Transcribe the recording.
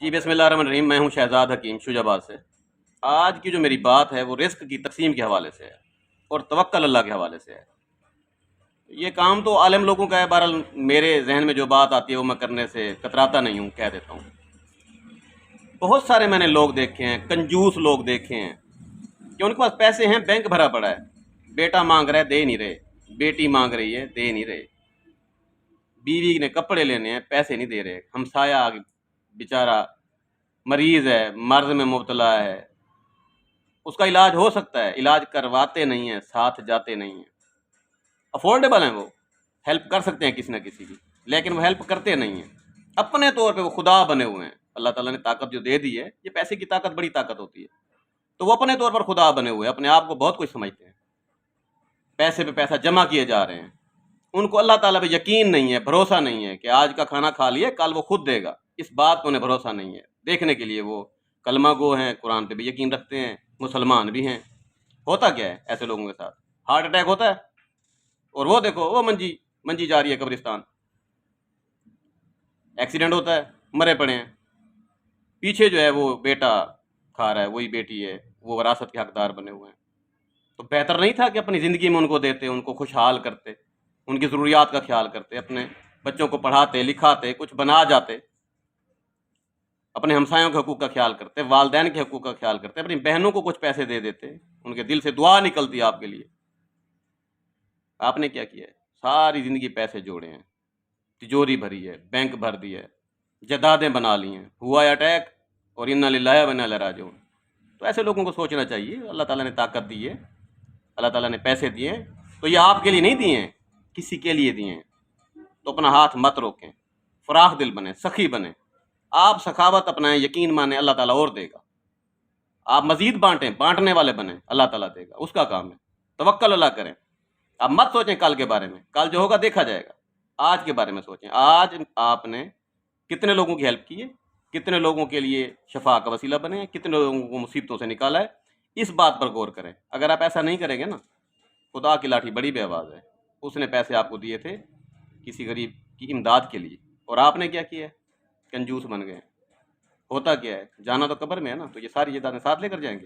جی بسم اللہ الرحمن الرحیم، میں ہوں شہزاد حکیم شوجاباد سے۔ آج کی جو میری بات ہے وہ رزق کی تقسیم کے حوالے سے ہے اور توکل اللہ کے حوالے سے ہے۔ یہ کام تو عالم لوگوں کا ہے، بہرحال میرے ذہن میں جو بات آتی ہے وہ میں کرنے سے کتراتا نہیں ہوں، کہہ دیتا ہوں۔ بہت سارے میں نے لوگ دیکھے ہیں، کنجوس لوگ دیکھے ہیں کہ ان کے پاس پیسے ہیں، بینک بھرا پڑا ہے، بیٹا مانگ رہا ہے دے نہیں رہے، بیٹی مانگ رہی ہے دے نہیں رہے، بیوی نے کپڑے لینے ہیں پیسے نہیں دے رہے، ہمسایہ بیچارہ مریض ہے، مرض میں مبتلا ہے، اس کا علاج ہو سکتا ہے، علاج کرواتے نہیں ہیں، ساتھ جاتے نہیں ہیں، افورڈیبل ہیں، وہ ہیلپ کر سکتے ہیں کسی نہ کسی کی، لیکن وہ ہیلپ کرتے نہیں ہیں۔ اپنے طور پہ وہ خدا بنے ہوئے ہیں، اللہ تعالیٰ نے طاقت جو دے دی ہے، یہ پیسے کی طاقت بڑی طاقت ہوتی ہے، تو وہ اپنے طور پر خدا بنے ہوئے ہیں، اپنے آپ کو بہت کچھ سمجھتے ہیں، پیسے پہ پیسہ جمع کیے جا رہے ہیں، ان کو اللہ تعالیٰ پہ یقین نہیں ہے، بھروسہ نہیں ہے کہ آج کا کھانا کھا لیے کل وہ خود دے گا، اس بات پہ انہیں بھروسہ نہیں ہے۔ دیکھنے کے لیے وہ کلمہ گو ہیں، قرآن پہ بھی یقین رکھتے ہیں، مسلمان بھی ہیں، ہوتا کیا ہے ایسے لوگوں کے ساتھ؟ ہارٹ اٹیک ہوتا ہے، اور وہ دیکھو وہ منجی جا رہی ہے قبرستان، ایکسیڈنٹ ہوتا ہے، مرے پڑے ہیں، پیچھے جو ہے وہ بیٹا کھا رہا ہے، وہی بیٹی ہے، وہ وراثت کے حقدار بنے ہوئے ہیں۔ تو بہتر نہیں تھا کہ اپنی زندگی میں ان کو دیتے، ان کو خوشحال کرتے، ان کی ضروریات کا خیال کرتے، اپنے بچوں کو پڑھاتے لکھاتے، کچھ بنا جاتے، اپنے ہمسایوں کے حقوق کا خیال کرتے، والدین کے حقوق کا خیال کرتے، اپنی بہنوں کو کچھ پیسے دے دیتے، ان کے دل سے دعا نکلتی آپ کے لیے۔ آپ نے کیا کیا ہے؟ ساری زندگی پیسے جوڑے ہیں، تجوری بھری ہے، بینک بھر دی ہے، جدادیں بنا لی ہیں، ہوا ہے اٹیک اور انا للہ و انا الیہ راجعون۔ تو ایسے لوگوں کو سوچنا چاہیے، اللہ تعالیٰ نے طاقت دی ہے، اللہ تعالیٰ نے پیسے دیے ہیں، تو یہ آپ کے لیے نہیں دیے ہیں، کسی کے لیے دیے ہیں، تو اپنا ہاتھ مت روکیں، فراخ دل بنیں، سخی بنیں، آپ سخاوت اپنائیں، یقین مانیں، اللہ تعالیٰ اور دے گا۔ آپ مزید بانٹیں، بانٹنے والے بنیں، اللہ تعالیٰ دے گا، اس کا کام ہے۔ توکل اللہ کریں، آپ مت سوچیں کل کے بارے میں، کل جو ہوگا دیکھا جائے گا، آج کے بارے میں سوچیں، آج آپ نے کتنے لوگوں کی ہیلپ کی ہے، کتنے لوگوں کے لیے شفا کا وسیلہ بنے ہیں، کتنے لوگوں کو مصیبتوں سے نکالا ہے، اس بات پر غور کریں۔ اگر آپ ایسا نہیں کریں گے نا، خدا کی لاٹھی بڑی بے آواز ہے، اس نے پیسے آپ کو دیے تھے کسی غریب کی امداد کے لیے، اور آپ نے کیا کیا ہے؟ کنجوس بن گئے۔ ہوتا کیا ہے؟ جانا تو قبر میں ہے نا، تو یہ ساری جائیدادیں ساتھ لے کر جائیں گے۔